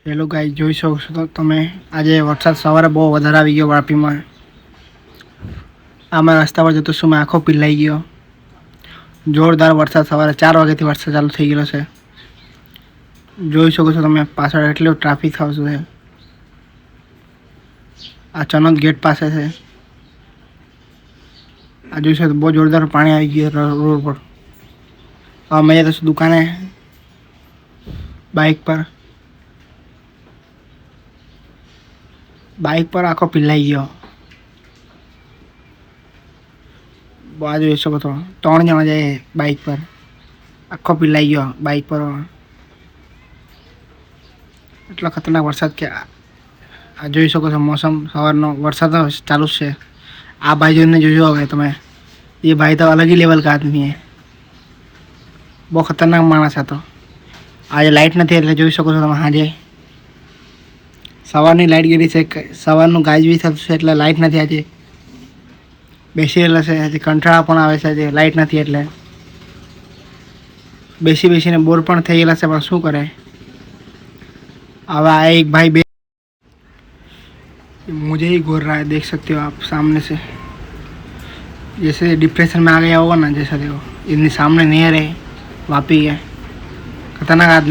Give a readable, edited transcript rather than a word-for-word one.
Hello guys, જોઈ શકો છો તો તમે આજે વરસાદ સવારે બહુ વધારે આવી ગયો વાપીમાં. આમાં રસ્તા પર જતો શું આંખો પીલાઈ ગયો. જોરદાર વરસાદ સવારે 4 વાગ્યાથી વરસાદ ચાલુ થઈ ગયો છે. જોઈ શકો છો તમે પાછળ એટલો ટ્રાફિક આવશે છે. આ ચનોદ ગેટ પાસે છે. આ જોઈ શકો બહુ જોરદાર પાણી આવી ગયું રોડ પર. અમે તો દુકાને બાઇક પર આખો પીલાઈ ગયો. આ જોઈ શકો છો 3 જણા જાય બાઇક પર, આખો પીલાઈ ગયો બાઇક પર. એટલો ખતરનાક વરસાદ કે આ જોઈ શકો છો મોસમ સવારનો વરસાદ ચાલુ છે. આ ભાઈ જોઈને જોજો હવે તમે, એ ભાઈ તો અલગ ही લેવલ का आदमी है. બહુ ખતરનાક માણસ હતો. આજે લાઇટ નથી એટલે જોઈ શકો છો તમે આજે સવારની લાઇટ ગયેલી છે. સવારનું ગાજવીજ થતું છે એટલે લાઇટ નથી આજે. બેસી રહેલા છે હજી કંટાળા પણ આવે છે આજે લાઇટ નથી એટલે. બેસીને બોર પણ થઈ ગયેલા છે પણ શું કરે. अब आए एक भाई मुझे ही घूर रहा है, देख सकते हो आप सामने से. जैसे डिप्रेशन में आ गया होगा ना, जैसा देखो इतनी सामने नहीं रहे वापी है. खतरनाक आदमी.